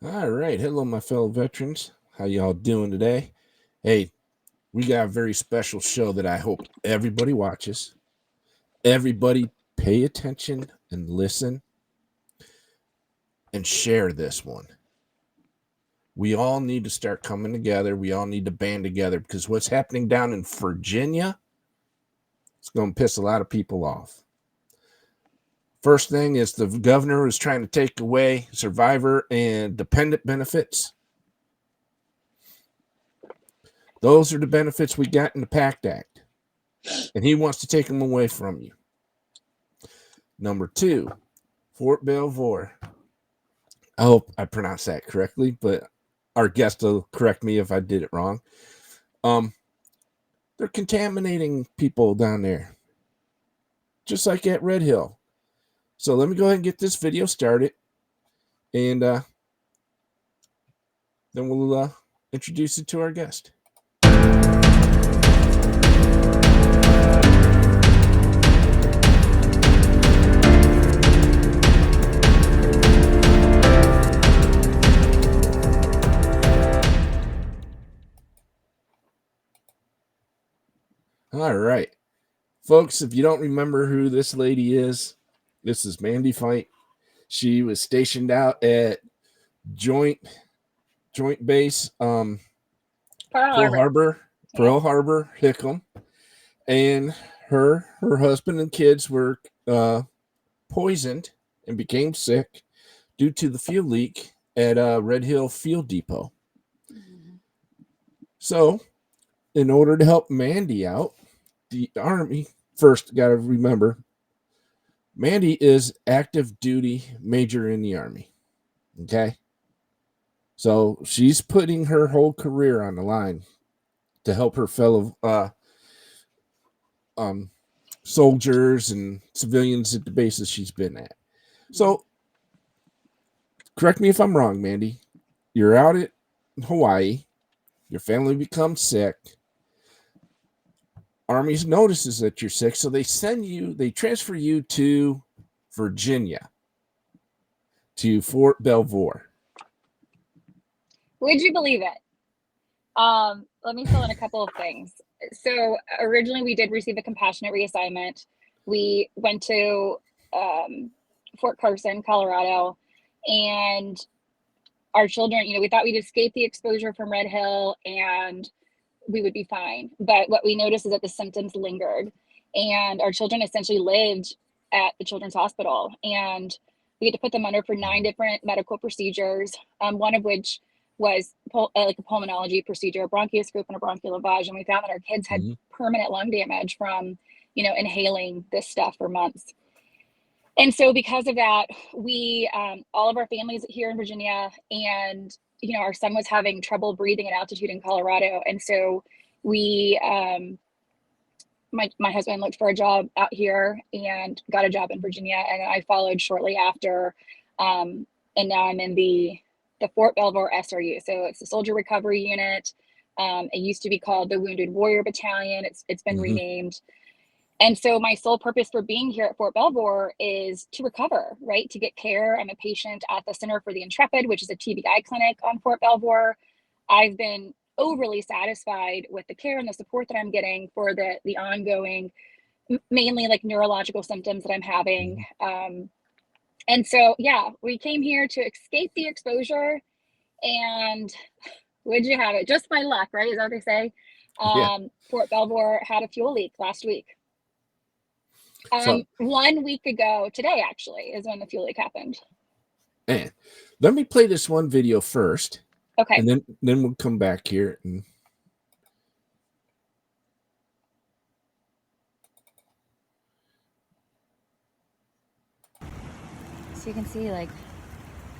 All right. Hello, my fellow veterans. How y'all doing today? Hey, we got a very special show that I hope everybody watches. Everybody pay attention and listen and share this one. We all need to start coming together. We all need to band together because what's happening down in Virginia, it's going to piss a lot of people off. First thing is the governor is trying to take away survivor and dependent benefits. Those are the benefits we got in the PACT Act. And he wants to take them away from you. Number 2, Fort Belvoir. I hope I pronounced that correctly, but our guest will correct me if I did it wrong. They're contaminating people down there, just like at Red Hill. So let me go ahead and get this video started, and then we'll introduce it to our guest. All right, folks, if you don't remember who this lady is, this is Mandy Fight. She was stationed out at Joint Base Pearl Harbor, Hickam, and her husband and kids were poisoned and became sick due to the fuel leak at Red Hill Fuel Depot. Mm-hmm. So, in order to help Mandy out, the Army first got to remember Mandy is active duty major in the Army. Okay. So she's putting her whole career on the line to help her fellow soldiers and civilians at the bases she's been at. So, correct me if I'm wrong, Mandy. You're out at Hawaii. Your family becomes sick. Army notices that you're sick, so they transfer you to Virginia, to Fort Belvoir. Would you believe it? Let me fill in a couple of things. So originally we did receive a compassionate reassignment. We went to Fort Carson, Colorado, and our children, we thought we'd escape the exposure from Red Hill and we would be fine. But what we noticed is that the symptoms lingered, and our children essentially lived at the Children's Hospital, and we had to put them under for 9 different medical procedures, one of which was like a pulmonology procedure, a bronchoscope and a bronchial lavage. And we found that our kids had permanent lung damage from, inhaling this stuff for months. And so because of that, we, all of our families here in Virginia, and, our son was having trouble breathing at altitude in Colorado. And so we, my husband looked for a job out here and got a job in Virginia. And I followed shortly after. And now I'm in the Fort Belvoir SRU. So it's the Soldier Recovery Unit. It used to be called the Wounded Warrior Battalion. It's been renamed. And so my sole purpose for being here at Fort Belvoir is to recover, right? To get care. I'm a patient at the Center for the Intrepid, which is a TBI clinic on Fort Belvoir. I've been overly satisfied with the care and the support that I'm getting for the ongoing, mainly like neurological symptoms that I'm having. And so, yeah, we came here to escape the exposure, and would you have it? Just by luck, right? Is that what they say? Fort Belvoir had a fuel leak last week. So, 1 week ago today, actually, is when the fuel leak happened. And let me play this one video first. Okay. And then we'll come back here. So you can see, like,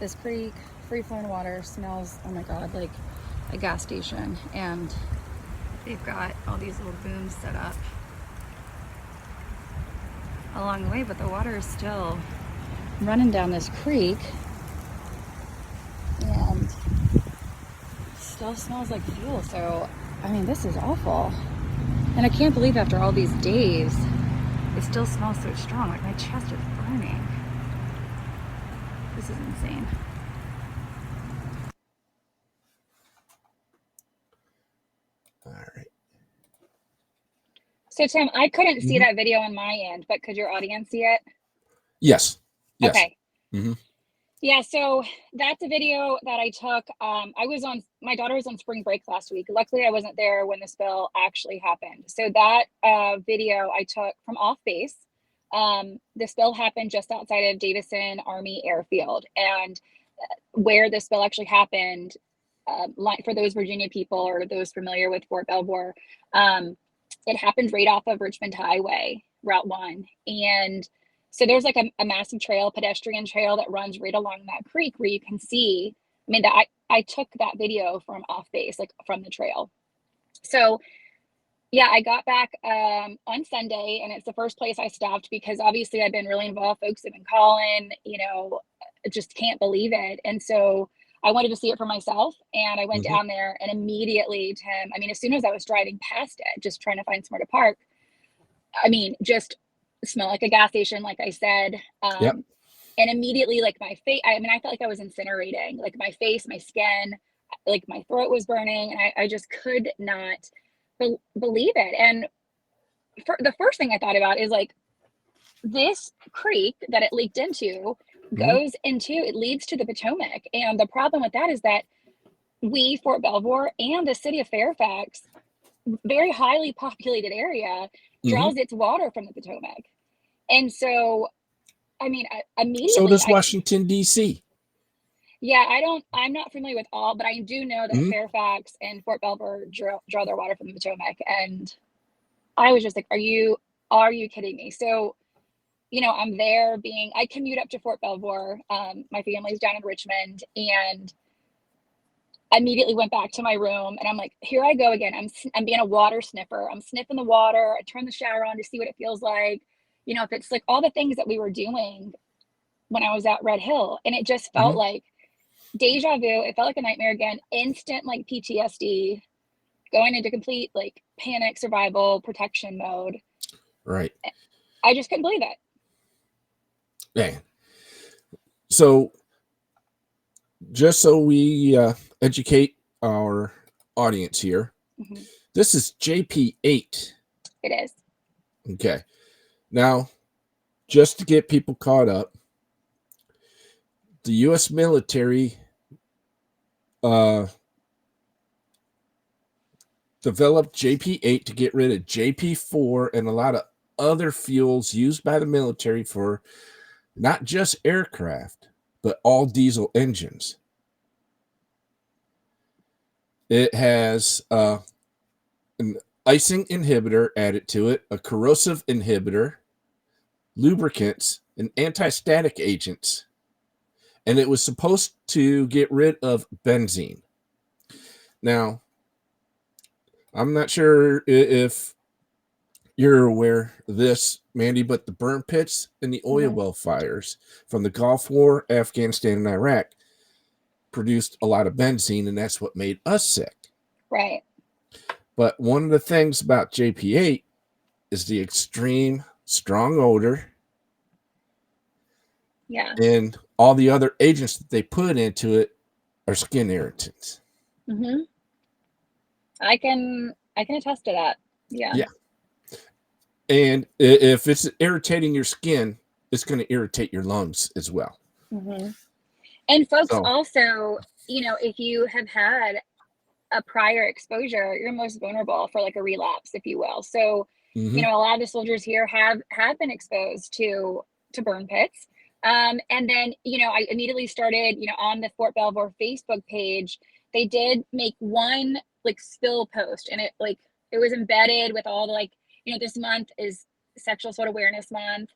this creek, free-flowing water, smells, oh my god, like a gas station. And they've got all these little booms set up along the way, but the water is still running down this creek and still smells like fuel. So, I mean, this is awful. And I can't believe after all these days, it still smells so strong. Like, my chest is burning. This is insane. So Tim, I couldn't see Mhm. that video on my end, but could your audience see it? Yes. Yes. Okay. Hmm. Yeah, so that's a video that I took. My daughter was on spring break last week. Luckily, I wasn't there when the spill actually happened. So that video I took from off base. The spill happened just outside of Davison Army Airfield, and where the spill actually happened, like for those Virginia people or those familiar with Fort Belvoir, it happened right off of Richmond Highway, Route 1. And so there's like a massive trail, pedestrian trail that runs right along that creek where you can see. I mean, I took that video from off base, like from the trail. So yeah, I got back on Sunday, and it's the first place I stopped because obviously I've been really involved. Folks have been calling, just can't believe it. And so I wanted to see it for myself, and I went Hmm. down there, and immediately, Tim, I mean, as soon as I was driving past it, just trying to find somewhere to park, I mean, just smell like a gas station, like I said. Yep. And immediately, like my face, I mean, I felt like I was incinerating, like my face, my skin, like my throat was burning, and I just could not believe it. And the first thing I thought about is like this creek that it leaked into Hmm. it leads to the Potomac. And the problem with that is that Fort Belvoir and the city of Fairfax, very highly populated area, Hmm. draws its water from the Potomac. And so, I mean, So immediately, does Washington, D.C. yeah, I'm not familiar with all, but I do know that Hmm. Fairfax and Fort Belvoir draw their water from the Potomac. And I was just like, are you kidding me? So, I'm there I commute up to Fort Belvoir. My family's down in Richmond, and I immediately went back to my room, and I'm like, here I go again. I'm being a water sniffer. I'm sniffing the water. I turn the shower on to see what it feels like. If it's like all the things that we were doing when I was at Red Hill, and it just felt Hmm. like deja vu. It felt like a nightmare again, instant like PTSD, going into complete like panic survival protection mode. Right. I just couldn't believe it. Man. So just so we educate our audience here, Mhm. this is JP8. It is. Okay. Now, just to get people caught up, the U.S. military uh, developed JP8 to get rid of JP4 and a lot of other fuels used by the military for not just aircraft, but all diesel engines. It has an icing inhibitor added to it, a corrosive inhibitor, lubricants, and anti-static agents. And it was supposed to get rid of benzene. Now, I'm not sure if you're aware of this, Mandy, but the burn pits and the oil Mhm. well fires from the Gulf War, Afghanistan, and Iraq produced a lot of benzene, and that's what made us sick. Right. But one of the things about JP8 is the extreme strong odor Yeah. and all the other agents that they put into it are skin irritants. Hmm. I can attest to that. Yeah. Yeah. And if it's irritating your skin, it's going to irritate your lungs as well. Hmm. And folks So, also, if you have had a prior exposure, you're most vulnerable for like a relapse, if you will. So, mhm. a lot of the soldiers here have been exposed to burn pits. And then, I immediately started, on the Fort Belvoir Facebook page. They did make one like spill post, and it was embedded with all the like, this month is Sexual Assault Awareness Month.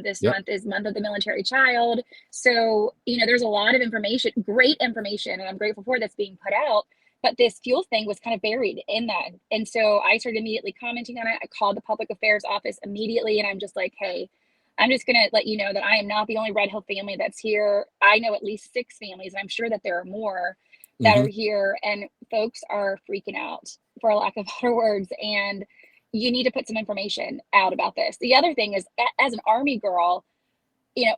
This Yep. month is Month of the Military Child. So, there's a lot of information, great information, and I'm grateful for that's being put out. But this fuel thing was kind of buried in that. And so I started immediately commenting on it. I called the public affairs office immediately, and I'm just like, hey, I'm just going to let you know that I am not the only Red Hill family that's here. I know at least 6 families, and I'm sure that there are more that are Mhm. here. And folks are freaking out, for a lack of better words. And you need to put some information out about this. The other thing is, as an Army girl, you know,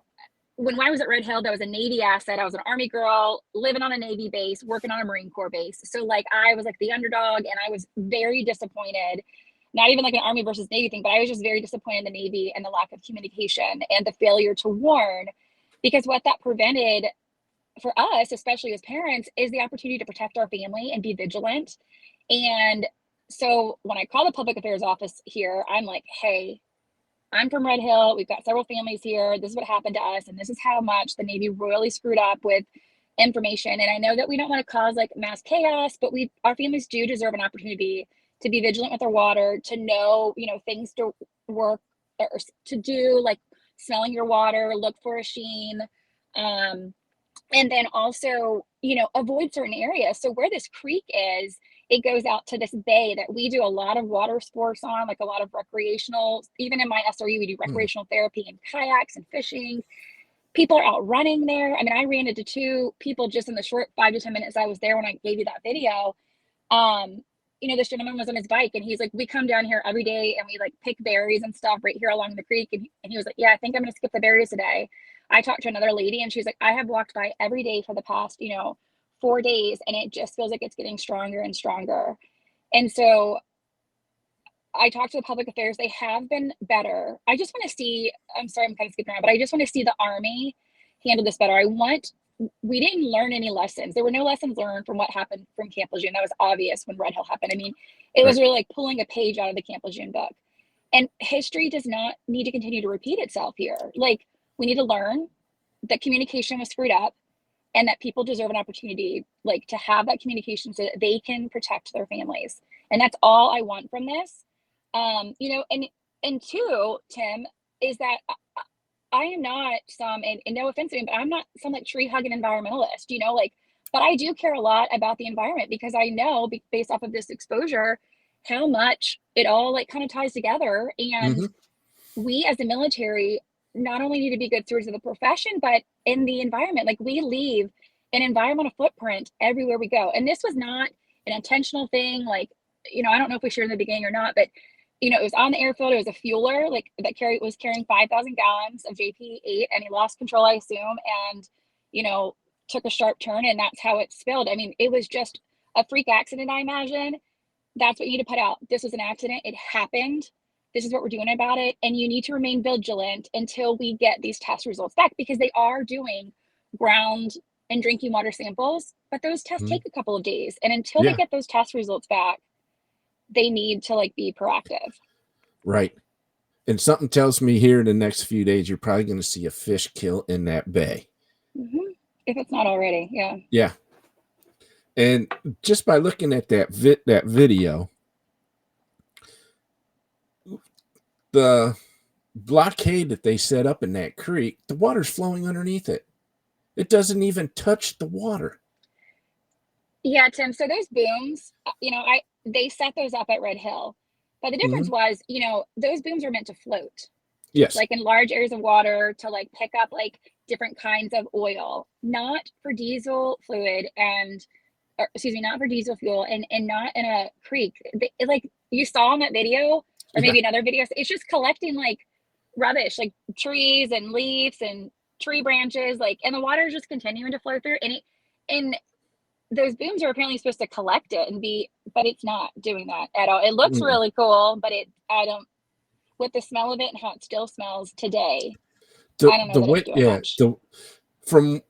when I was at Red Hill, that was a Navy asset. I was an Army girl living on a Navy base, working on a Marine Corps base. So like I was like the underdog, and I was very disappointed. not even like an Army versus Navy thing, but I was just very disappointed in the Navy and the lack of communication and the failure to warn, because what that prevented for us, especially as parents, is the opportunity to protect our family and be vigilant. And so when I call the public affairs office here, I'm like, hey, I'm from Red Hill. We've got several families here. This is what happened to us. And this is how much the Navy royally screwed up with information. And I know that we don't want to cause like mass chaos, but our families do deserve an opportunity to be vigilant with their water, to know, things to work or to do, like smelling your water, look for a sheen. And then also, avoid certain areas. So where this creek is, it goes out to this bay that we do a lot of water sports on, like a lot of recreational, even in my SRU, we do recreational therapy and kayaks and fishing. People are out running there. I mean, I ran into 2 people just in the short 5 to 10 minutes I was there when I gave you that video. This gentleman was on his bike and he's like, we come down here every day and we like pick berries and stuff right here along the creek. And he was like, yeah, I think I'm going to skip the berries today. I talked to another lady and she's like, I have walked by every day for the past, 4 days, and it just feels like it's getting stronger and stronger. And so I talked to the public affairs. They have been better. I just want to see, I'm sorry, I'm kind of skipping around, but I just want to see the Army handle this better. We didn't learn any lessons. There were no lessons learned from what happened from Camp Lejeune. That was obvious when Red Hill happened. I mean, it was really like pulling a page out of the Camp Lejeune book. And history does not need to continue to repeat itself here. Like, we need to learn that communication was screwed up and that people deserve an opportunity, like, to have that communication so that they can protect their families. And that's all I want from this. And 2, Tim, is that I am not some, and no offense to me, but I'm not some like tree hugging environmentalist, but I do care a lot about the environment because I know based off of this exposure, how much it all like kind of ties together. And we as the military not only need to be good stewards of the profession, but in the environment, like we leave an environmental footprint everywhere we go. And this was not an intentional thing. Like, I don't know if we shared in the beginning or not, but it was on the airfield. It was a fueler like that was carrying 5,000 gallons of JP8, and he lost control, I assume, and took a sharp turn, and that's how it spilled. I mean, it was just a freak accident, I imagine. That's what you need to put out. This was an accident. It happened. This is what we're doing about it. And you need to remain vigilant until we get these test results back, because they are doing ground and drinking water samples, but those tests take a couple of days. And until they get those test results back, they need to like be proactive. Right. And something tells me here in the next few days, you're probably going to see a fish kill in that bay. If it's not already. Yeah. Yeah. And just by looking at that video, the blockade that they set up in that creek, the water's flowing underneath it. It doesn't even touch the water. Yeah, Tim. So those booms, they set those up at Red Hill. But the difference was, those booms are meant to float. Yes. Like in large areas of water to like pick up like different kinds of oil, not for diesel fluid not for diesel fuel and not in a creek. Like you saw in that video or maybe another video, it's just collecting like rubbish, like trees and leaves and tree branches, like, and the water is just continuing to flow through. And those booms are apparently supposed to collect it but it's not doing that at all. It looks really cool, but with the smell of it and how it still smells today, I don't know that it's doing much. From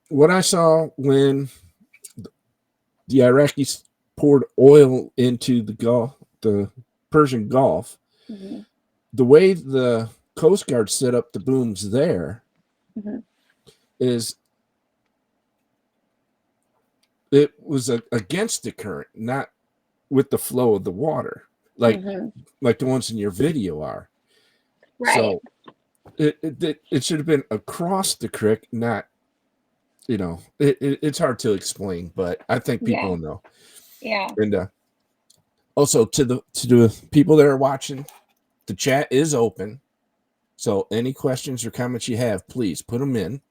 what I saw when the Iraqis poured oil into the Persian Gulf, the way the Coast Guard set up the booms there is it was against the current, not with the flow of the water, like the ones in your video are. Right. So it should have been across the creek, not, it's hard to explain, but I think people know. Yeah. And also to the people that are watching, the chat is open. So any questions or comments you have, please put them in.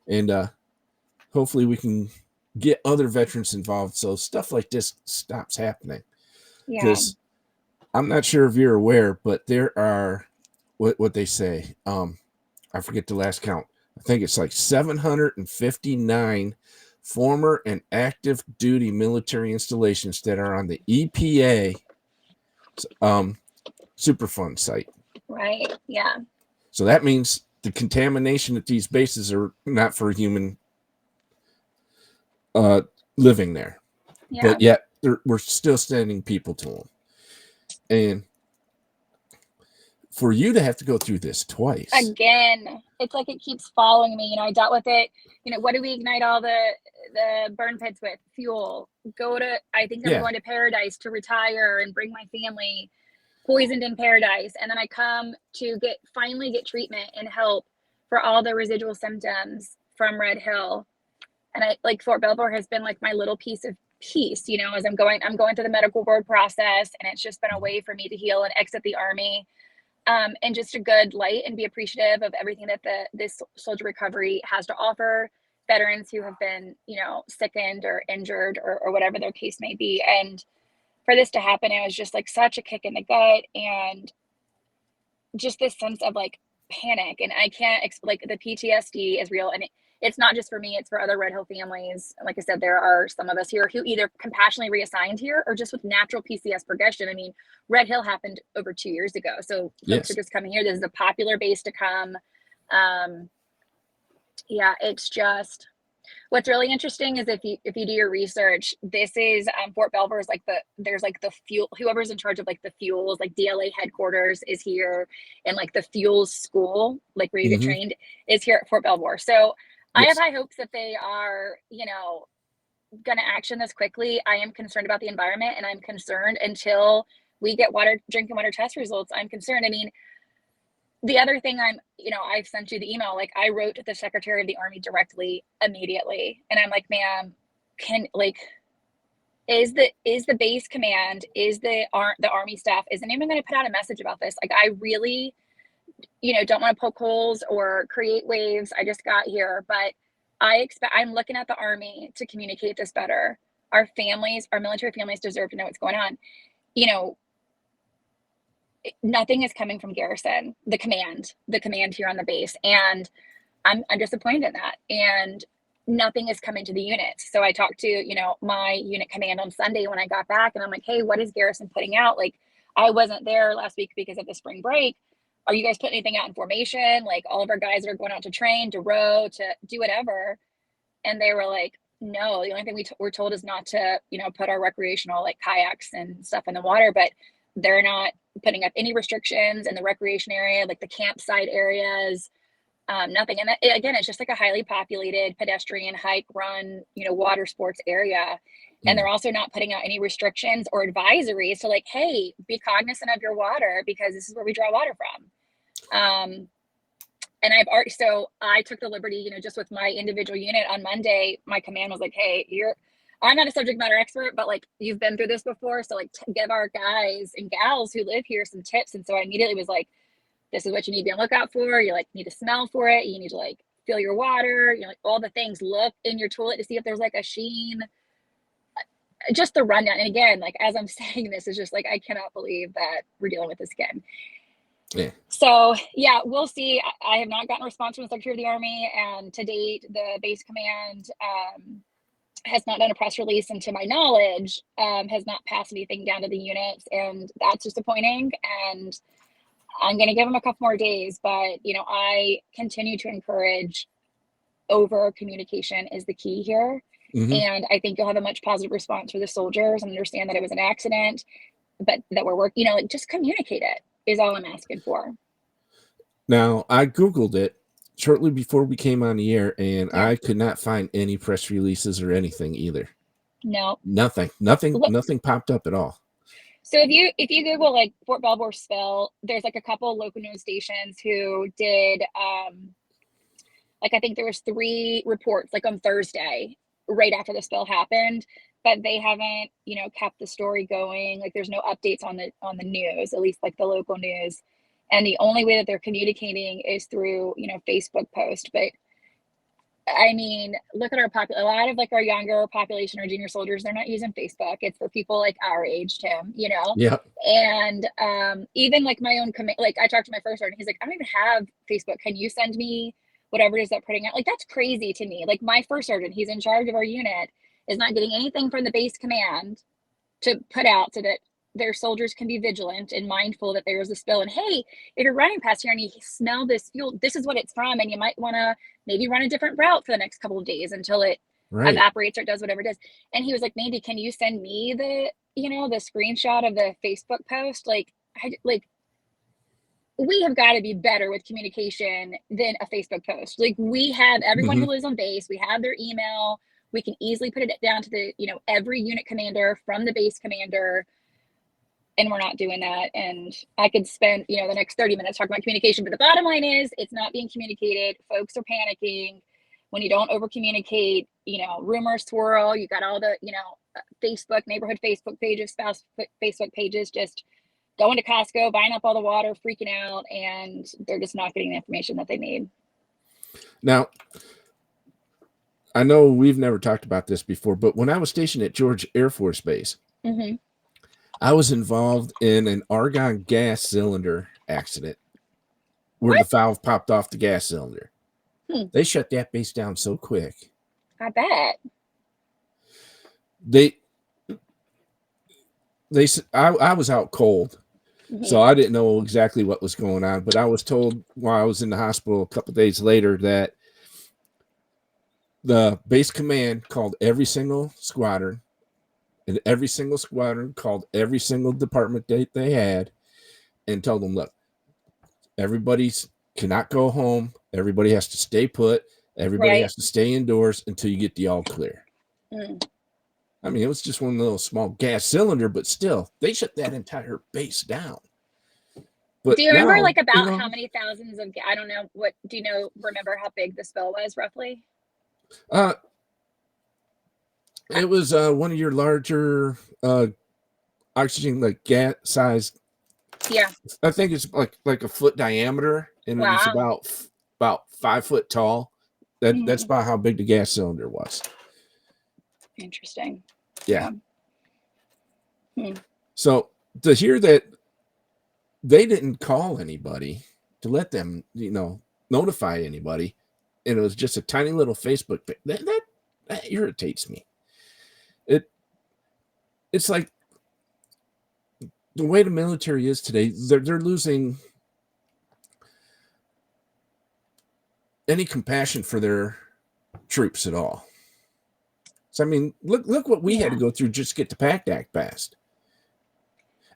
And hopefully we can get other veterans involved so stuff like this stops happening. Because I'm not sure if you're aware, but there are what they say. I forget the last count. I think it's like 759 former and active duty military installations that are on the EPA Superfund site. Right. Yeah. So that means the contamination at these bases are not for human living there. Yeah. But yet we're still sending people to them. And for you to have to go through this twice. Again, it's like it keeps following me. I dealt with it. What do we ignite all the burn pits with? Fuel. I think I'm going to Paradise to retire and bring my family. Poisoned in Paradise. And then I come to finally get treatment and help for all the residual symptoms from Red Hill. And Fort Belvoir has been like my little piece of peace, as I'm going through the medical board process, and it's just been a way for me to heal and exit the Army. And just a good light and be appreciative of everything that this soldier recovery has to offer veterans who have been, sickened or injured or whatever their case may be. And for this to happen, it was just like such a kick in the gut, and just this sense of like panic. And I can't explain, the PTSD is real. And it's not just for me, it's for other Red Hill families. Like I said, there are some of us here who either compassionately reassigned here or just with natural PCS progression. I mean, Red Hill happened over 2 years ago. So folks are just coming here. This is a popular base to come. Yeah, it's just, what's really interesting is if you do your research, this is Fort Belvoir is there's the fuel, whoever's in charge of the fuels, DLA headquarters is here, and the fuels school, where you get trained, is here at Fort Belvoir. So I have high hopes that they are, going to action this quickly. I am concerned about the environment, and I'm concerned until we get drinking water test results. I'm concerned. I mean, the other thing I've sent you the email, I wrote to the Secretary of the Army directly immediately. And I'm like, ma'am, is the base command, is the Army staff, is anyone going to put out a message about this? I really, don't want to poke holes or create waves. I just got here, but I'm looking at the Army to communicate this better. Our military families deserve to know what's going on. Nothing is coming from Garrison, the command here on the base. And I'm disappointed in that. And nothing is coming to the units. So I talked to, my unit command on Sunday when I got back, and I'm like, hey, what is Garrison putting out? I wasn't there last week because of the spring break. Are you guys putting anything out in formation? All of our guys are going out to train, to row, to do whatever. And they were like, no, the only thing we're told is not to, put our recreational kayaks and stuff in the water, but they're not putting up any restrictions in the recreation area, the campsite areas, nothing. And that, again, it's just a highly populated pedestrian hike, run, water sports area. And they're also not putting out any restrictions or advisories to hey, be cognizant of your water, because this is where we draw water from. And so I took the liberty, just with my individual unit on Monday, my command was like, hey, I'm not a subject matter expert, but you've been through this before. So give our guys and gals who live here some tips. And so I immediately was like, this is what you need to be on lookout for. You need to smell for it. You need to feel your water, all the things. Look in your toilet to see if there's a sheen, just the rundown. And again, as I'm saying this, is just I cannot believe that we're dealing with this again. Yeah. So yeah, we'll see. I have not gotten a response from the Secretary of the Army, and to date, the base command, has not done a press release, and to my knowledge, has not passed anything down to the units, and that's disappointing. And I'm going to give them a couple more days, but I continue to encourage over communication is the key here. And I think you'll have a much positive response for the soldiers and understand that it was an accident, but that we're working, just communicate it is all I'm asking for. Now, I Googled it shortly before we came on the air, and I could not find any press releases or anything either. No, nothing popped up at all. So if you Google Fort Belvoir spill, there's a couple of local news stations who did I think there was 3 reports on Thursday right after the spill happened, but they haven't kept the story going. There's no updates on the news, at least the local news. And the only way that they're communicating is through Facebook post. But I mean, look at a lot of our younger population or junior soldiers, they're not using Facebook. It's for people our age, Tim, Yeah. And even my own command, I talked to my first sergeant, he's like, I don't even have Facebook. Can you send me whatever it is that putting out? That's crazy to me. My first sergeant, he's in charge of our unit, is not getting anything from the base command to put out so that their soldiers can be vigilant and mindful that there is a spill. And hey, if you're running past here and you smell this fuel, this is what it's from, and you might want to maybe run a different route for the next couple of days until it evaporates or does whatever it does. And he was like, Mandy, can you send me the screenshot of the Facebook post? Like we have got to be better with communication than a Facebook post. Like, we have everyone who lives on base, we have their email. We can easily put it down to the, every unit commander from the base commander. And we're not doing that. And I could spend, the next 30 minutes talking about communication. But the bottom line is it's not being communicated. Folks are panicking. When you don't over communicate, rumors swirl. You got all the, Facebook, neighborhood Facebook pages, spouse Facebook pages, just going to Costco, buying up all the water, freaking out, and they're just not getting the information that they need. Now, I know we've never talked about this before, but when I was stationed at George Air Force Base, I was involved in an argon gas cylinder accident where the valve popped off the gas cylinder. They shut that base down so quick. I bet. I was out cold, so I didn't know exactly what was going on, but I was told while I was in the hospital a couple of days later that the base command called every single squadron, and every single squadron called every single department they had and told them, look, everybody cannot go home. Everybody has to stay put. Everybody has to stay indoors until you get the all clear. I mean, it was just one little small gas cylinder, but still, they shut that entire base down. But do you remember how many thousands of, I don't know, remember how big the spill was roughly? It was one of your larger oxygen, like gas size. Yeah. I think it's like a foot diameter, and it's about 5 foot tall. That's about how big the gas cylinder was. Interesting. Yeah. So to hear that they didn't call anybody to let them, notify anybody, and it was just a tiny little Facebook page, that irritates me. It's like the way the military is today, they're losing any compassion for their troops at all. So, I mean, look what we had to go through just to get the PACT Act passed.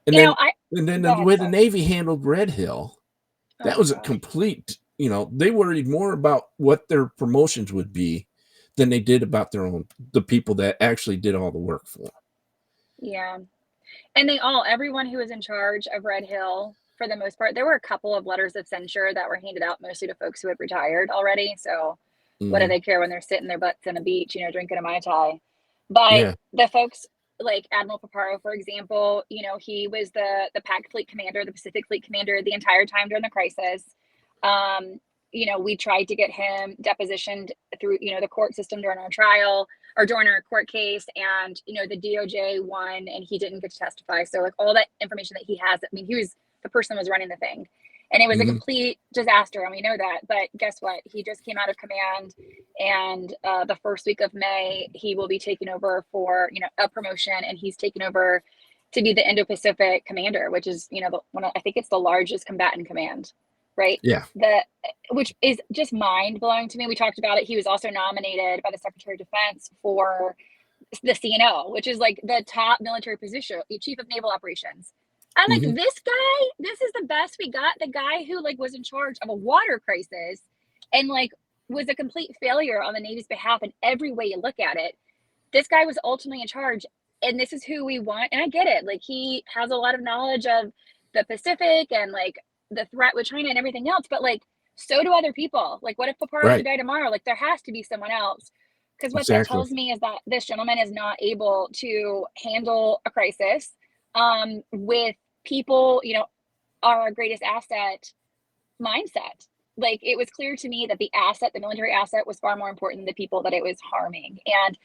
And then the way the Navy handled Red Hill, that was a complete, they worried more about what their promotions would be than they did about the people that actually did all the work for them. Yeah. And everyone who was in charge of Red Hill, for the most part, there were a couple of letters of censure that were handed out mostly to folks who had retired already. So what do they care when they're sitting their butts on a beach, drinking a Mai Tai? But the folks like Admiral Paparo, for example, he was the PAC fleet commander, the Pacific fleet commander, the entire time during the crisis. We tried to get him depositioned through, the court system during our trial or during our court case, and, the DOJ won and he didn't get to testify. So like all that information that he has, I mean, the person was running the thing. And it was a complete disaster, and we know that. But guess what? He just came out of command, and the first week of May, he will be taking over for a promotion, and he's taken over to be the Indo-Pacific commander, which is I think it's the largest combatant command, right? Yeah. Which is just mind blowing to me. We talked about it. He was also nominated by the Secretary of Defense for the CNO, which is like the top military position, Chief of Naval Operations. I'm like, this is the best we got. The guy who was in charge of a water crisis and was a complete failure on the Navy's behalf in every way you look at it. This guy was ultimately in charge, and this is who we want. And I get it. He has a lot of knowledge of the Pacific and the threat with China and everything else. But so do other people. What if Paparo should die tomorrow? There has to be someone else. Because what that tells me is that this gentleman is not able to handle a crisis with people, are our greatest asset mindset. It was clear to me that the military asset was far more important than the people that it was harming. And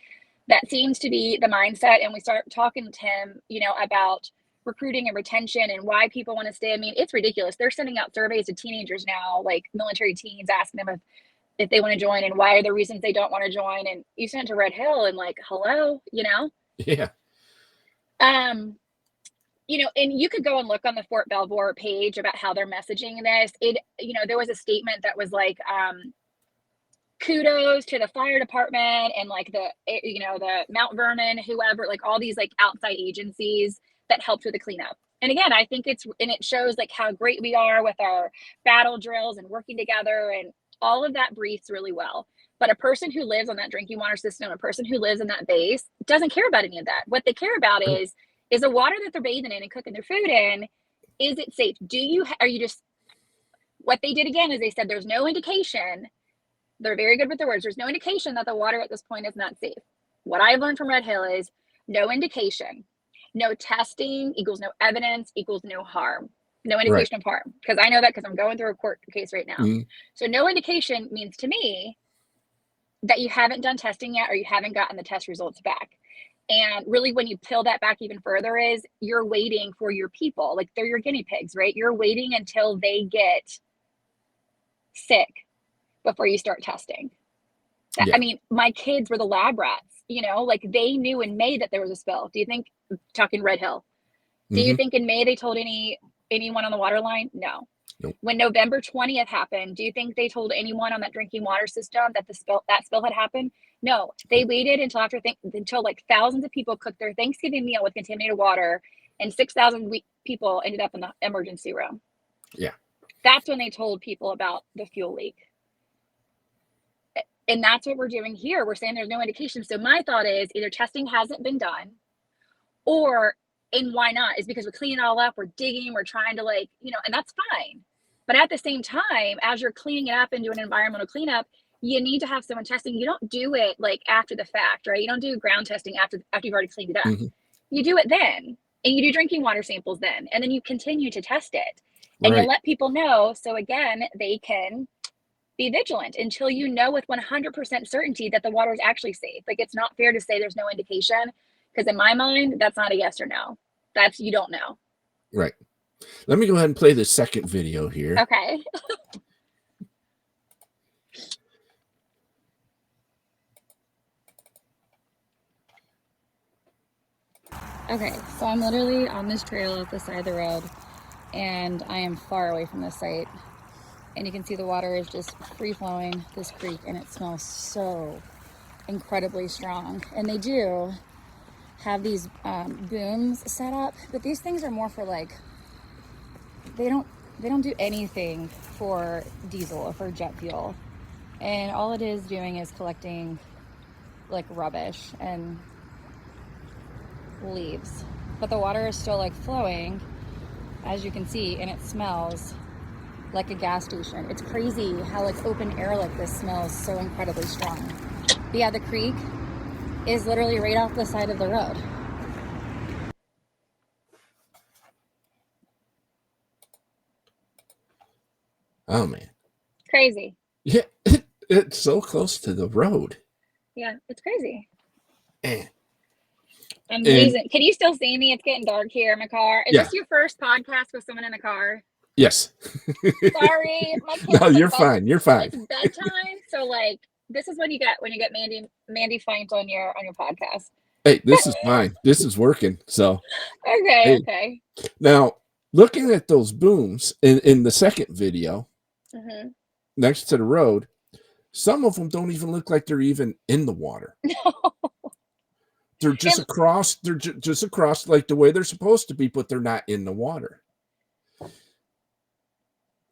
that seems to be the mindset. And we start talking to him, about recruiting and retention and why people want to stay. I mean, it's ridiculous. They're sending out surveys to teenagers now, military teens, asking them if they want to join and why are the reasons they don't want to join. And you sent it to Red Hill and hello, Yeah. and you could go and look on the Fort Belvoir page about how they're messaging this. There was a statement that was like, kudos to the fire department and like the Mount Vernon, whoever, like all these like outside agencies that helped with the cleanup. And again, I think it shows like how great we are with our battle drills and working together, and all of that breathes really well. But a person who lives on that drinking water system, a person who lives in that base, doesn't care about any of that. What they care about is the water that they're bathing in and cooking their food in. Is it safe? What they did again is they said there's no indication. They're very good with their words. There's no indication that the water at this point is not safe. What I've learned from Red Hill is no indication, no testing equals no evidence equals no harm. No indication of harm. Because I know that because I'm going through a court case right now. So no indication means to me that you haven't done testing yet or you haven't gotten the test results back. And really, when you peel that back even further, is you're waiting for your people. Like, they're your guinea pigs, right? You're waiting until they get sick before you start testing. Yeah. I mean, my kids were the lab rats, like they knew in May that there was a spill. Do you think, talking Red Hill, do you think in May they told anyone on the water line? No. Nope. When November 20th happened, do you think they told anyone on that drinking water system that that spill had happened? No. They waited until like thousands of people cooked their Thanksgiving meal with contaminated water, and 6,000 people ended up in the emergency room. Yeah. That's when they told people about the fuel leak. And that's what we're doing here. We're saying there's no indication. So my thought is either testing hasn't been done, and why not? Is because we're cleaning it all up, we're digging, we're trying to and that's fine. But at the same time, as you're cleaning it up and doing environmental cleanup, you need to have someone testing. You don't do it like after the fact, right? You don't do ground testing after you've already cleaned it up. You do it then, and you do drinking water samples then, and then you continue to test it. And you let people know, so again, they can be vigilant until you know with 100% certainty that the water is actually safe. Like, it's not fair to say there's no indication, because in my mind, that's not a yes or no. That's, you don't know. Right. Let me go ahead and play the second video here. Okay. Okay, so I'm literally on this trail at the side of the road, and I am far away from this site. And you can see the water is just free flowing this creek, and it smells so incredibly strong. And they do have these booms set up, but these things are more for like, they don't do anything for diesel or for jet fuel. And all it is doing is collecting like rubbish and leaves. But the water is still like flowing, as you can see, and it smells like a gas station. It's crazy how like open air like this smells so incredibly strong. But yeah, the creek is literally right off the side of the road. Oh man. Crazy. Yeah, it's so close to the road. Yeah, it's crazy. And amazing. Can you still see me? It's getting dark here in my car. Is this your first podcast with someone in the car? Yes. Sorry, my kids. No, you're fine. You're fine. It's bedtime, so like this is when you get Mandy Fint on your podcast. Hey, this is fine. This is working. So okay. Now, looking at those booms in the second video next to the road, some of them don't even look like they're even in the water. No. They're just across. They're just across like the way they're supposed to be, but they're not in the water.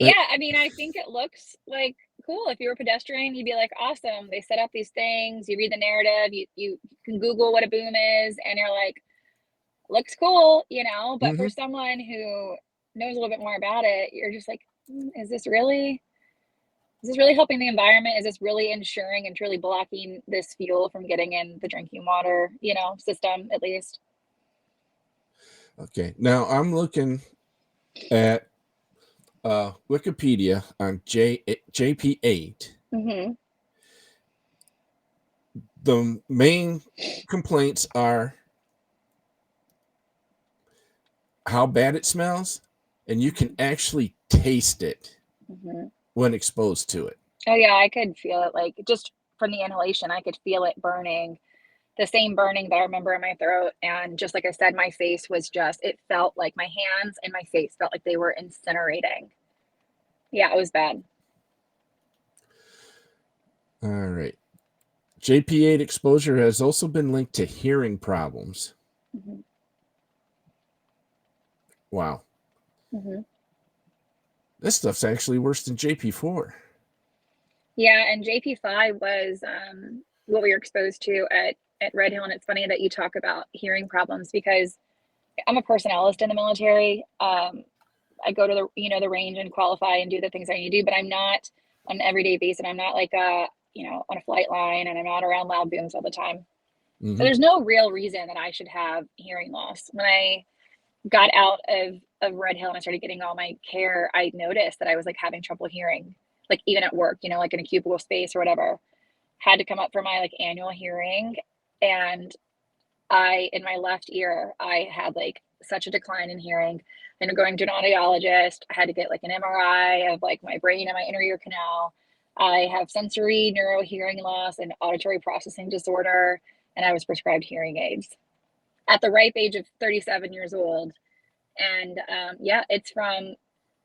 Yeah, I mean, I think it looks like cool. If you were a pedestrian, you'd be like, awesome. They set up these things. You read the narrative. You can Google what a boom is, and you're like, looks cool, But for someone who knows a little bit more about it, you're just like, is this really helping the environment? Is this really ensuring and truly blocking this fuel from getting in the drinking water, system, at least? Okay. Now I'm looking at Wikipedia on JP8. The main complaints are how bad it smells, and you can actually taste it when exposed to it. Oh yeah, I could feel it, like just from the inhalation, I could feel it burning. the same burning that I remember in my throat. And just like I said, my face was just, it felt like my hands and my face felt like they were incinerating. Yeah, it was bad. All right. JP8 exposure has also been linked to hearing problems. Mm-hmm. Wow. Mm-hmm. This stuff's actually worse than JP4. Yeah, and JP5 was what we were exposed to at Red Hill. And it's funny that you talk about hearing problems because I'm a personnelist in the military. I go to the range and qualify and do the things I need to do, but I'm not on an everyday basis. I'm not like on a flight line, and I'm not around loud booms all the time. Mm-hmm. So there's no real reason that I should have hearing loss. When I got out of Red Hill and I started getting all my care, I noticed that I was like having trouble hearing, like even at work, like in a cubicle space or whatever. Had to come up for my like annual hearing, and in my left ear, I had like such a decline in hearing. And going to an audiologist, I had to get like an MRI of like my brain and my inner ear canal. I have sensory neuro hearing loss and auditory processing disorder, and I was prescribed hearing aids at the ripe age of 37 years old. And yeah, it's from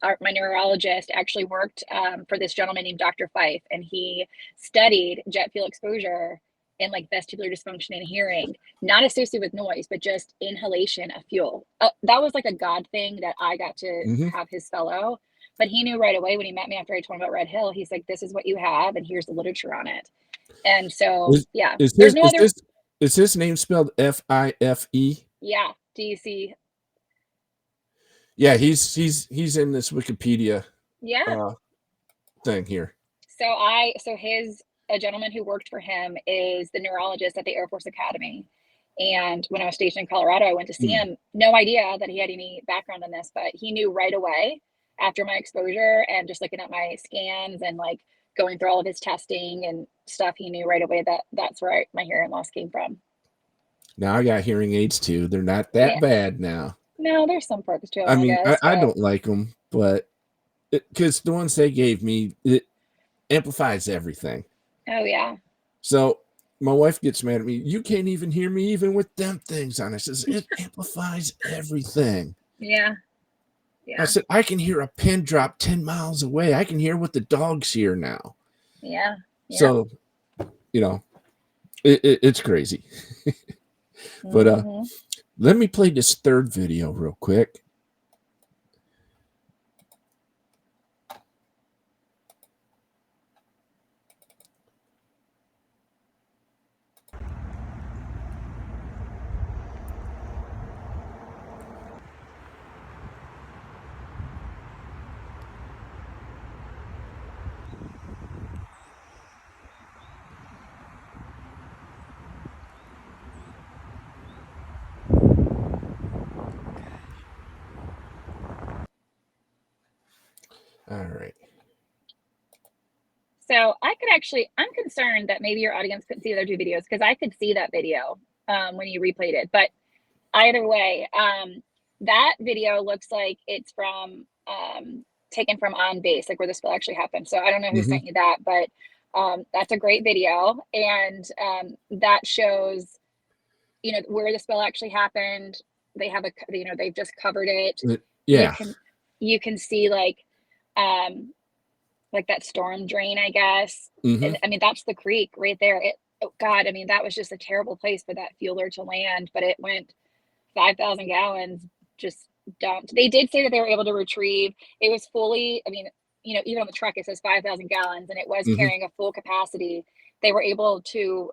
my neurologist actually worked for this gentleman named Dr. Fife, and he studied jet fuel exposure and like vestibular dysfunction in hearing, not associated with noise, but just inhalation of fuel. That was like a God thing that I got to have his fellow. But he knew right away when he met me after I told him about Red Hill, he's like, this is what you have, and here's the literature on it. And so, yeah, there's no other. Is his name spelled Fife? Yeah. Do you see? Yeah, he's in this Wikipedia Yeah. Thing here. So a gentleman who worked for him is the neurologist at the Air Force Academy. And when I was stationed in Colorado, I went to see him. No idea that he had any background in this, but he knew right away after my exposure and just looking at my scans and like going through all of his testing and stuff, he knew right away that that's where my hearing loss came from. Now I got hearing aids too. They're not that bad now. No, there's some perks to them. I mean, I guess, I don't like them, but because the ones they gave me, it amplifies everything. Oh yeah. So my wife gets mad at me. You can't even hear me even with them things on. I says it amplifies everything. Yeah. I said I can hear a pin drop 10 miles away. I can hear what the dogs hear now. Yeah. So, it's crazy. But let me play this third video real quick. All right. So I'm concerned that maybe your audience couldn't see the other two videos because I could see that video when you replayed it. But either way, that video looks like it's from taken from on base, like where the spill actually happened. So I don't know who sent you that, but that's a great video. And that shows, where the spill actually happened. They have they've just covered it. Yeah. You can see like that storm drain, I guess. And, I mean, that's the creek right there. Oh God, I mean, that was just a terrible place for that fueler to land, but it went 5,000 gallons just dumped. They did say that they were able to retrieve. It was fully, I mean, even on the truck, it says 5,000 gallons and it was carrying a full capacity. They were able to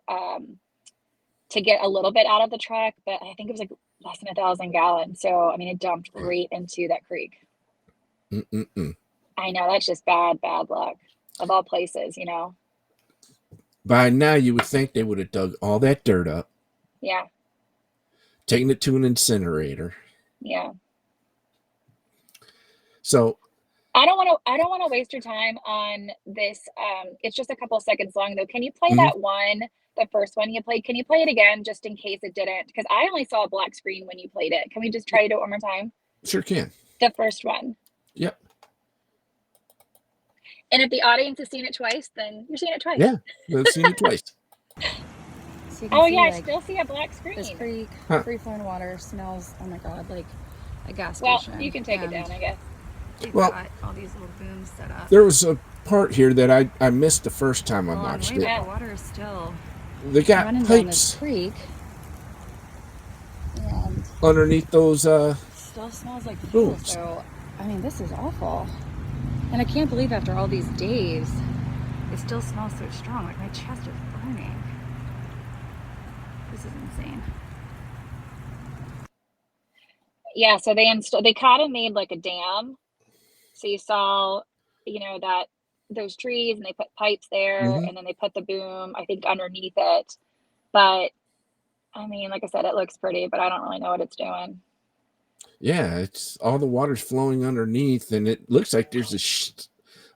get a little bit out of the truck, but I think it was like less than 1,000 gallons. So, I mean, it dumped right into that creek. I know, that's just bad luck of all places, By now, you would think they would have dug all that dirt up. Yeah. Taken it to an incinerator. Yeah. So I don't want to waste your time on this. It's just a couple seconds long though. Can you play that one, the first one you played? Can you play it again just in case it didn't? Because I only saw a black screen when you played it. Can we just try to do it one more time? Sure can. The first one. Yep. And if the audience has seen it twice, then you're seeing it twice. Yeah, they've seen it twice. So you can Oh see yeah, I like still see a black this screen. creek, Huh. free flowing water, smells, oh my God, like a gas Well, station. you can take it And down, I guess. they've Well, got all these little booms set up. there was a part here that I missed the first time I Along watched way, it. but the water is still They got running down this pipes creek, and underneath those still smells like fuel. booms. So, I mean, this is awful. And I can't believe after all these days, it still smells so strong. Like my chest is burning. This is insane. Yeah, so they kind of made like a dam. So you saw, that those trees, and they put pipes there, Mm-hmm. and then they put the boom, I think, underneath it. But I mean, like I said, it looks pretty, but I don't really know what it's doing. Yeah, it's all the water's flowing underneath, and it looks like there's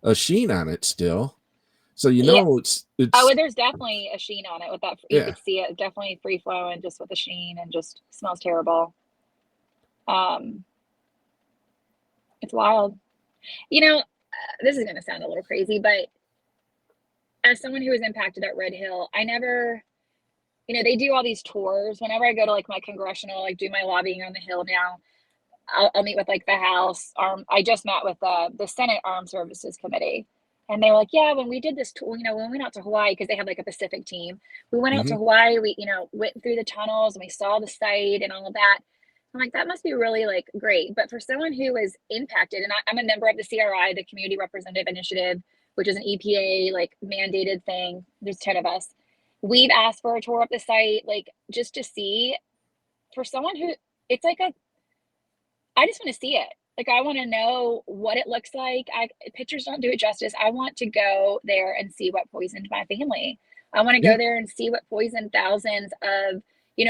a sheen on it still. So Yeah. it's Oh, there's definitely a sheen on it with that. You yeah. could see it definitely free flowing just with the sheen, and just smells terrible. Um, it's wild. This is going to sound a little crazy, but as someone who was impacted at Red Hill, I never, they do all these tours. Whenever I go to like my congressional, like do my lobbying on the Hill now, I'll meet with like the House. I just met with the Senate Armed Services Committee, and they were like, "Yeah, when we did this tour, when we went out to Hawaii, because they have like a Pacific team, we went out Mm-hmm. to Hawaii. We went through the tunnels, and we saw the site and all of that." I'm like, that must be really like great. But for someone who was impacted, and I'm a member of the CRI, the Community Representative Initiative, which is an EPA like mandated thing. There's 10 of us. We've asked for a tour of the site, like just to see. For someone who, it's like I just want to see it. Like, I want to know what it looks like. Pictures don't do it justice. I want to go there and see what poisoned my family. I want to Yeah. go there and see what poisoned thousands of,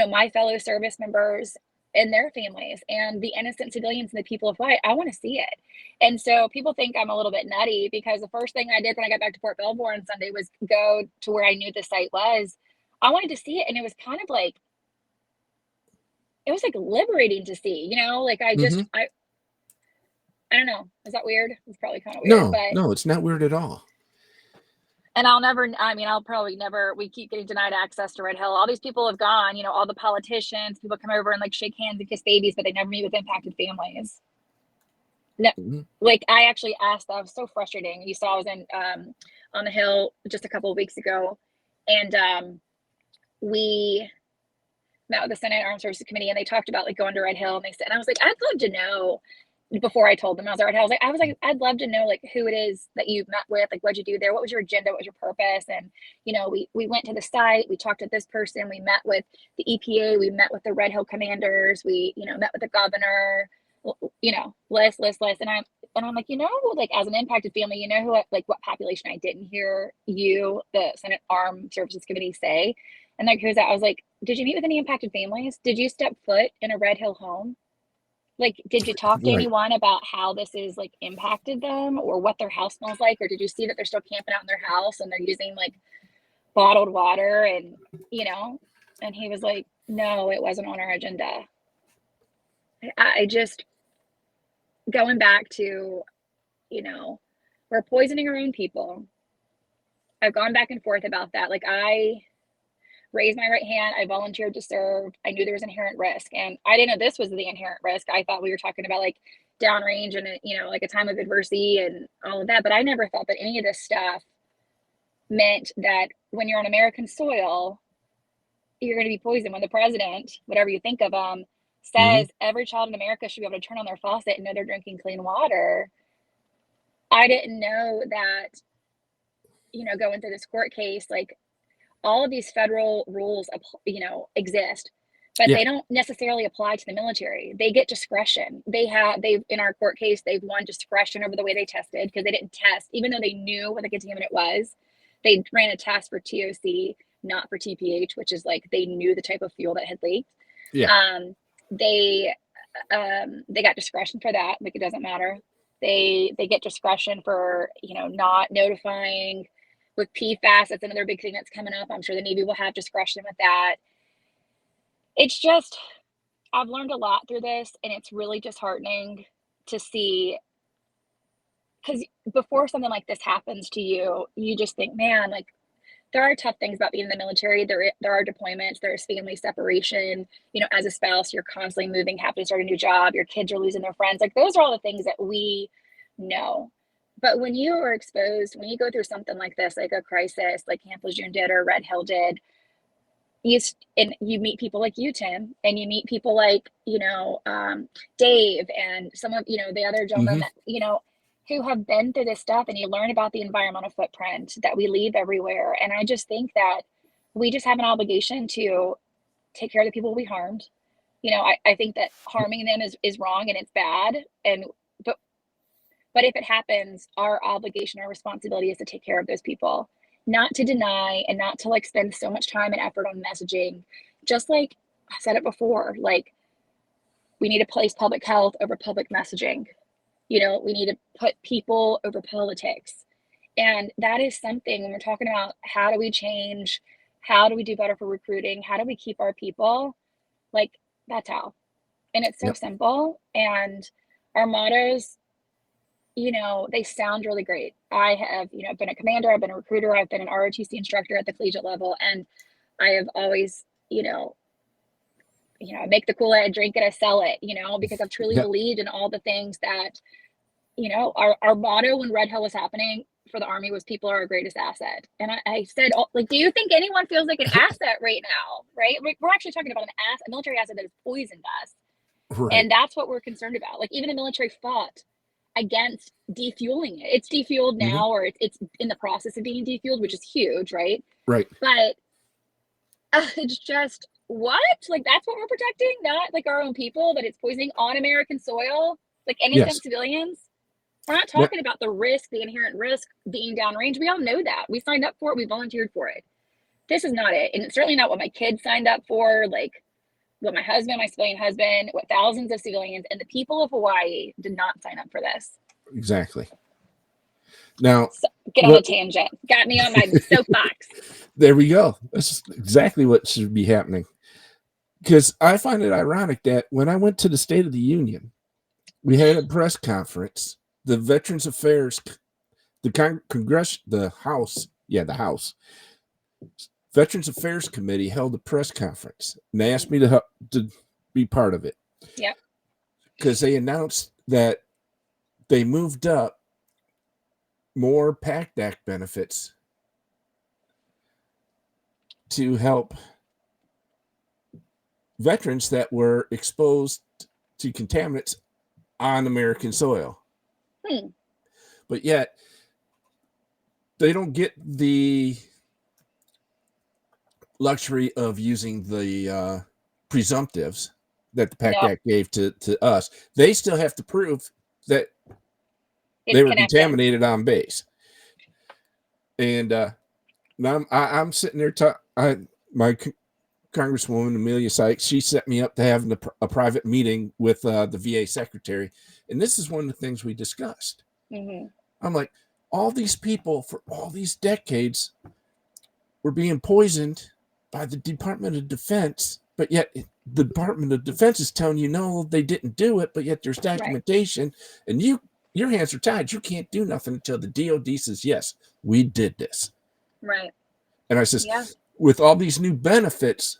my fellow service members and their families, and the innocent civilians and the people of Hawaii. I want to see it. And so people think I'm a little bit nutty, because the first thing I did when I got back to Port Belvoir on Sunday was go to where I knew the site was. I wanted to see it, and it was kind of like, it was like liberating to see, like Mm-hmm. I don't know. Is that weird? It's probably kind of weird, No, but no, it's not weird at all. and I'll probably never, we keep getting denied access to Red Hill. All these people have gone, all the politicians, people come over and like shake hands and kiss babies, but they never meet with impacted families. No, Mm-hmm. like I actually asked, that was so frustrating. You saw I was in on the Hill just a couple of weeks ago, and we met with the Senate Armed Services Committee, and they talked about like going to Red Hill, and they said, and I was like, I'd love to know. Before I told them I was at Red Hill, I was like, I'd love to know like who it is that you met with, like what'd you do there, what was your agenda, what was your purpose. And we went to the site, we talked to this person, we met with the EPA, we met with the Red Hill commanders, we met with the governor, list. And I'm like, like as an impacted family, who, like what population I didn't hear you, the Senate Armed Services Committee, say. And like, who's that? I was like, did you meet with any impacted families? Did you step foot in a Red Hill home? Like, did you talk to Right. anyone about how this is like impacted them, or what their house smells like? Or did you see that they're still camping out in their house and they're using like bottled water, and and he was like, no, it wasn't on our agenda. I just, going back to, we're poisoning our own people. I've gone back and forth about that. Like, I raised my right hand. I volunteered to serve. I knew there was inherent risk, and I didn't know this was the inherent risk. I thought we were talking about like downrange and like a time of adversity and all of that. But I never thought that any of this stuff meant that when you're on American soil, you're going to be poisoned. When the president, whatever you think of him, Mm-hmm. says every child in America should be able to turn on their faucet and know they're drinking clean water. I didn't know that, going through this court case, like all of these federal rules, exist, but Yeah. they don't necessarily apply to the military. They get discretion. They've in our court case, they've won discretion over the way they tested, because they didn't test, even though they knew what the contaminant was. They ran a test for TOC, not for TPH, which is like they knew the type of fuel that had leaked. Yeah. Um, they they got discretion for that. Like, it doesn't matter. They get discretion for not notifying with PFAS. That's another big thing that's coming up. I'm sure the Navy will have discretion with that. It's just, I've learned a lot through this, and it's really disheartening to see, because before something like this happens to you, you just think, man, like there are tough things about being in the military. There are deployments, there's family separation. You know, as a spouse, you're constantly moving, having to start a new job, your kids are losing their friends. Like, those are all the things that we know. But when you are exposed, when you go through something like this, like a crisis, like Camp Lejeune did or Red Hill did, and you meet people like you, Tim, and you meet people like, Dave, and some of, the other gentlemen Hmm. that, who have been through this stuff, and you learn about the environmental footprint that we leave everywhere. And I just think that we just have an obligation to take care of the people we harmed. I think that harming them is wrong and it's bad. But but if it happens, our obligation, our responsibility is to take care of those people, not to deny and not to like spend so much time and effort on messaging. Just like I said it before, like, we need to place public health over public messaging. We need to put people over politics. And that is something when we're talking about how do we change, how do we do better for recruiting, how do we keep our people, like, that's how. And it's so Yep. simple. And our mottos, they sound really great. I have, been a commander, I've been a recruiter, I've been an ROTC instructor at the collegiate level, and I have always, I make the Kool-Aid, drink it, I sell it, because I've truly Yep. believed in all the things that, our motto when Red Hill was happening for the Army was people are our greatest asset. And I said, like, do you think anyone feels like an asset right now? Right? We're actually talking about a military asset that has poisoned us. Right. And that's what we're concerned about. Like, even the military fought against defueling it. It's defueled Hmm. now, or it's in the process of being defueled, which is huge, right? Right. But it's just, what? Like, that's what we're protecting, not like our own people, but it's poisoning on American soil, like Yes. innocent civilians. We're not Now, talking about the risk, the inherent risk being downrange. We all know that. We signed up for it. We volunteered for it. This is not it. And it's certainly not what my kids signed up for. Like, what my husband, my civilian husband, what thousands of civilians and the people of Hawaii did not sign up for this. exactly. Now, So, get on a what? tangent. Got me on my soapbox. There we go. That's exactly what should be happening. Because I find it ironic that when I went to the State of the Union, we had a press conference. The Veterans Affairs, the House, the House Veterans Affairs Committee held a press conference, and they asked me to be part of it. Yep. Because they announced that they moved up more PACT Act benefits to help veterans that were exposed to contaminants on American soil. But yet, they don't get the luxury of using the presumptives that the PACT Nope. Act gave to us. They still have to prove that It's they were connected. contaminated on base. And now I'm sitting there, my Congresswoman Amelia Sykes, she set me up to have a private meeting with the VA secretary. And this is one of the things we discussed. Mm-hmm. I'm like, all these people for all these decades were being poisoned by the Department of Defense, but yet the Department of Defense is telling you, no, they didn't do it, but yet there's documentation, right. And your hands are tied. You can't do nothing until the DOD says, yes, we did this. Right. And I says, with all these new benefits,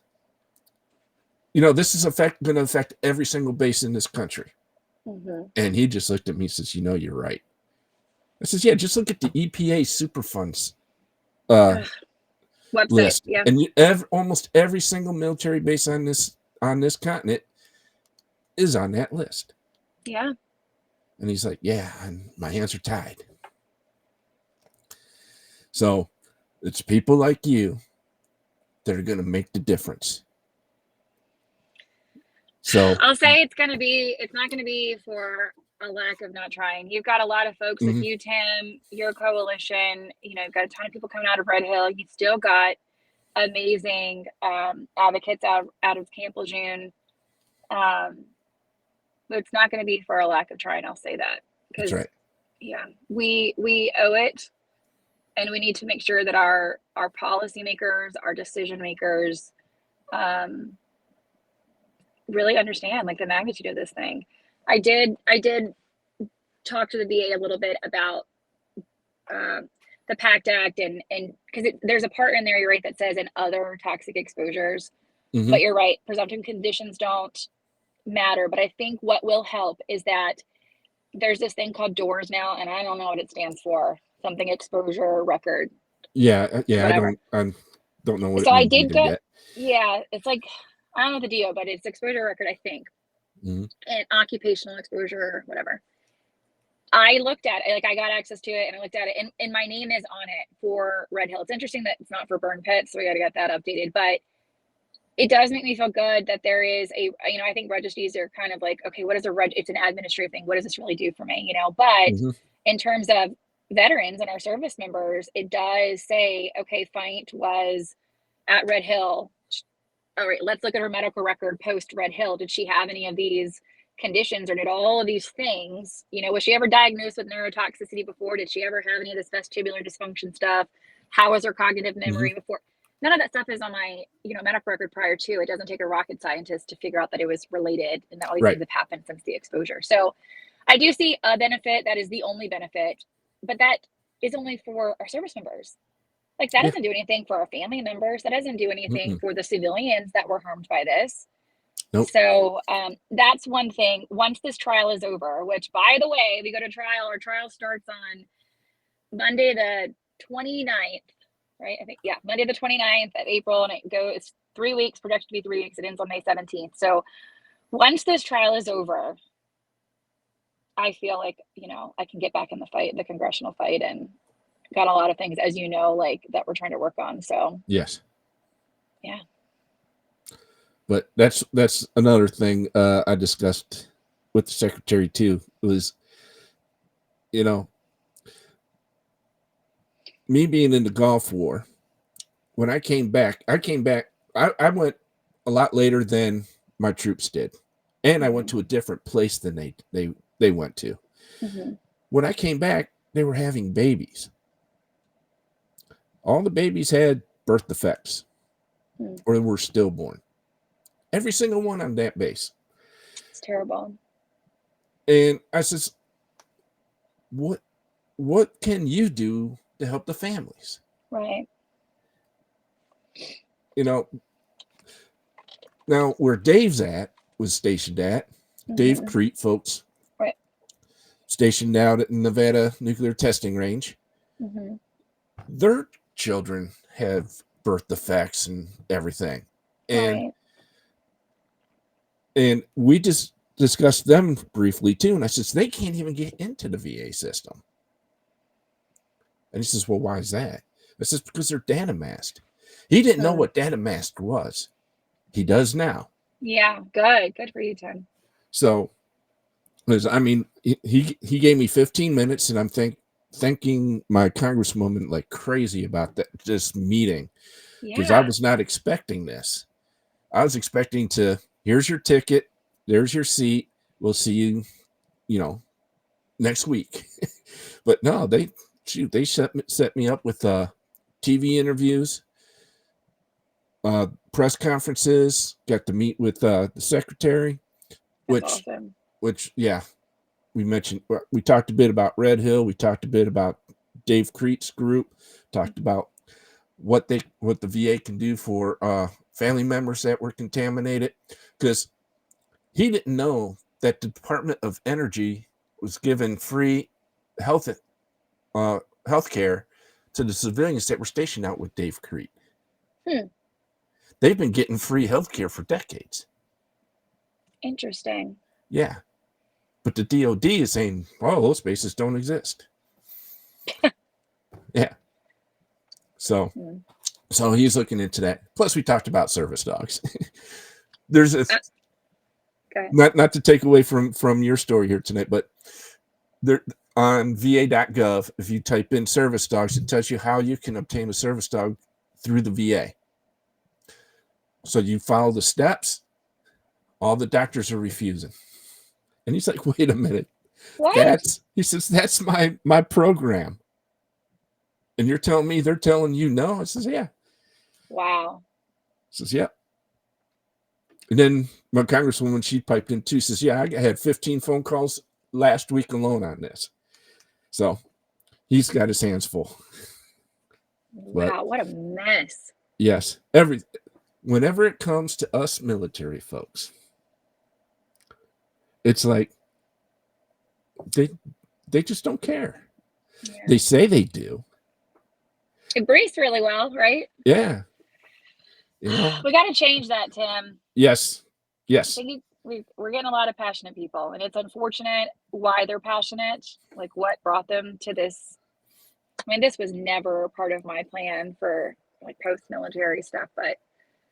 this is going to affect every single base in this country. Mm-hmm. And he just looked at me and says, you're right. I says, yeah, just look at the EPA Superfunds website list. Yeah. And almost every single military base on this continent is on that list. Yeah. And he's like, yeah, and my hands are tied. So it's people like you that are going to make the difference. So I'll say it's not going to be for a lack of not trying. You've got a lot of folks like you, Tim, your coalition, you've got a ton of people coming out of Red Hill. You've still got amazing advocates out of Camp Lejeune. But it's not going to be for a lack of trying. I'll say that. That's right. Yeah, we owe it, and we need to make sure that our policymakers, our decision makers, really understand like the magnitude of this thing. I did talk to the VA a little bit about the PACT Act and because there's a part in there, you're right, that says and other toxic exposures. Mm-hmm. But you're right, presumptive conditions don't matter. But I think what will help is that there's this thing called DOORS now, and I don't know what it stands for. Something exposure record. Yeah. Whatever. I don't know what So it I means did either go. yet. Yeah, it's like I don't know the deal, but it's exposure record, I think, Mm-hmm. and occupational exposure, whatever. I looked at it, like I got access to it and I looked at it, and my name is on it for Red Hill. It's interesting that it's not for burn pits, so we got to get that updated. But it does make me feel good that there is a, I think registries are kind of like, okay, what is it's an administrative thing. What does this really do for me? But Mm-hmm. in terms of veterans and our service members, it does say, okay, Feint was at Red Hill. All right, let's look at her medical record post Red Hill. Did she have any of these conditions, or did all of these things, was she ever diagnosed with neurotoxicity before? Did she ever have any of this vestibular dysfunction stuff? How was her cognitive memory Mm-hmm. before? None of that stuff is on my, medical record prior to. It doesn't take a rocket scientist to figure out that it was related and that all these Right. things have happened since the exposure. So I do see a benefit. That is the only benefit, but that is only for our service members. Like that Yeah. doesn't do anything for our family members. That doesn't do anything Mm-mm. for the civilians that were harmed by this. Nope. So that's one thing. Once this trial is over, which by the way, we go to trial, our trial starts on Monday the 29th, right? I think, yeah, Monday the 29th of April, and it's 3 weeks, projected to be 3 weeks. It ends on May 17th. So once this trial is over, I feel like, I can get back in the fight, the congressional fight, and got a lot of things, as like that we're trying to work on. So yes. Yeah. But that's another thing I discussed with the secretary too, was, me being in the Gulf War. When I came back, I went a lot later than my troops did. And I went to a different place than they went to. Mm-hmm. When I came back, they were having babies. All the babies had birth defects or were stillborn. Every single one on that base. It's terrible. And I says, what can you do to help the families? Right. Now where Dave's was stationed at, Dave Crete, folks. Right. Stationed out at Nevada Nuclear Testing Range. Mm-hmm. Their children have birth defects and everything. And and we just discussed them briefly too. And I says, they can't even get into the VA system. And he says, well, why is that? I says, because they're data masked. He didn't know what data masked was. He does now. Yeah, good for you, Tim. So, I mean, he gave me 15 minutes, and I'm thanking my congresswoman like crazy about this meeting, because I was not expecting this. I was expecting here's your ticket, there's your seat, we'll see you, next week. But no, they set me up with TV interviews, press conferences, got to meet with the secretary. That's awesome. Which we talked a bit about Red Hill, we talked a bit about Dave Crete's group, talked about what the VA can do for family members that were contaminated, because he didn't know that the Department of Energy was given free health care to the civilians that were stationed out with Dave Crete. They've been getting free health care for decades. Interesting. Yeah. But the DOD is saying, well, those bases don't exist. Yeah. So he's looking into that. Plus, we talked about service dogs. There's a not to take away from your story here tonight, but there on va.gov, if you type in service dogs, it tells you how you can obtain a service dog through the VA. So you follow the steps. All the doctors are refusing. And he's like, wait a minute. What? He says, that's my program. And you're telling me they're telling you no? I says, yeah. Wow. Says, yeah. And then my congresswoman, she piped in too, says, yeah, I had 15 phone calls last week alone on this. So He's got his hands full. Wow, what a mess. Yes. Whenever it comes to us military folks, it's like they just don't care. Yeah. They say they do. It breathes really well, right? Yeah. You know. We got to change that, Tim. Yes. I Yes. think we're getting a lot of passionate people, and it's unfortunate why they're passionate, like what brought them to this. I mean, this was never part of my plan for like post-military stuff, but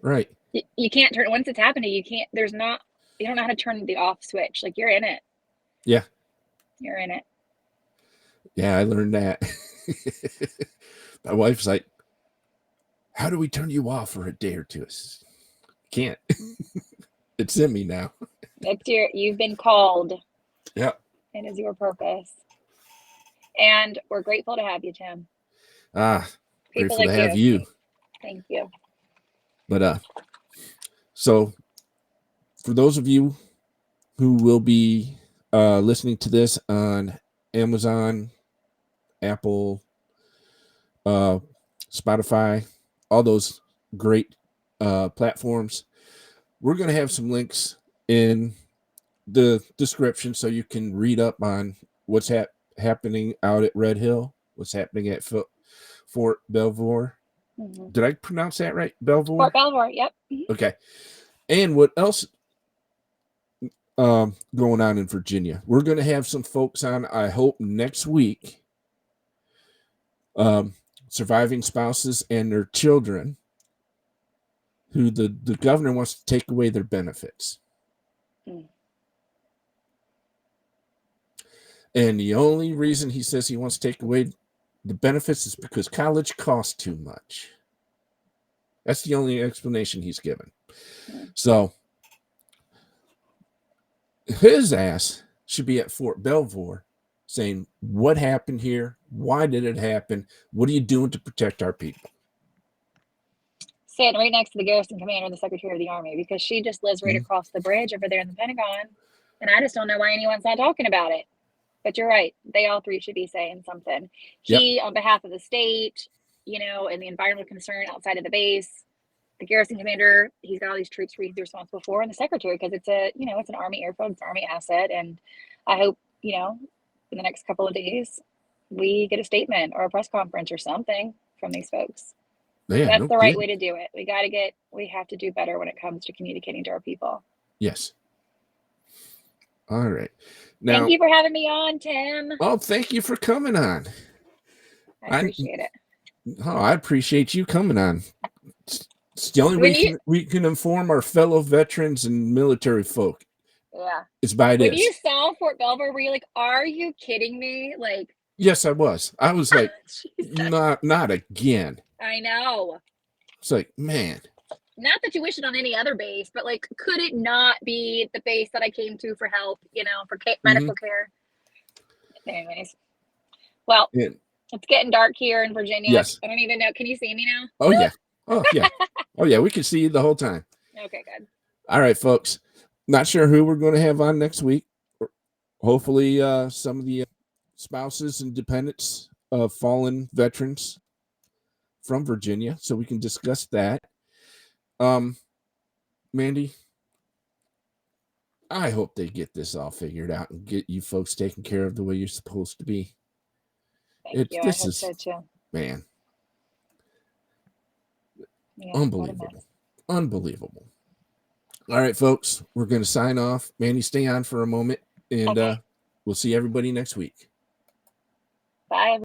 Right. you can't turn, once it's happening, you don't know how to turn the off switch. Like, you're in it. Yeah. You're in it. Yeah, I learned that. My wife's like, how do we turn you off for a day or two? I says, can't. It's in me now. You've been called. Yeah. It is your purpose. And we're grateful to have you, Tim. Grateful to have you. Thank you. But so for those of you who will be listening to this on Amazon, Apple, Spotify, all those great platforms, we're going to have some links in the description so you can read up on what's happening out at Red Hill, what's happening at Fort Belvoir. Mm-hmm. Did I pronounce that right? Belvoir? Fort Belvoir, yep. Mm-hmm. Okay. And what else going on in Virginia? We're going to have some folks on, I hope, next week. Surviving spouses and their children who the governor wants to take away their benefits. And the only reason he says he wants to take away the benefits is because college costs too much. That's the only explanation he's given. So his ass should be at Fort Belvoir saying, what happened here? Why did it happen? What are you doing to protect our people? Sitting right next to the garrison commander and the Secretary of the Army, because she just lives right across the bridge over there in the Pentagon. And I just don't know why anyone's not talking about it. But you're right. They all three should be saying something. He, on behalf of the state, and the environmental concern outside of the base, the garrison commander, he's got all these troops he's responsible for, and the secretary, because it's it's an Army airfield, it's an Army asset. And I hope, in the next couple of days, we get a statement or a press conference or something from these folks. Yeah, that's the right way to do it. We have to do better when it comes to communicating to our people. Yes. All right. Now, thank you for having me on, Tim. Oh, thank you for coming on. I appreciate it. Oh, I appreciate you coming on. It's the only way we can inform our fellow veterans and military folk. Yeah. It's by this. When you saw Fort Belvoir, were you like, are you kidding me? Like, yes, I was. I was like, not again. I know. It's like, man. Not that you wish it on any other base, but like, could it not be the base that I came to for help, for medical care? Anyways. Well, it's getting dark here in Virginia. Yes. I don't even know. Can you see me now? Oh, yeah. Oh, yeah. Oh, yeah. We can see you the whole time. Okay, good. All right, folks. Not sure who we're going to have on next week. Hopefully, some of the spouses and dependents of fallen veterans from Virginia, so we can discuss that. Mandy, I hope they get this all figured out and get you folks taken care of the way you're supposed to be. Thank you. I hope so too. Man. Yeah, unbelievable. Unbelievable. All right, folks, we're going to sign off. Mandy, stay on for a moment, and we'll see everybody next week. Bye.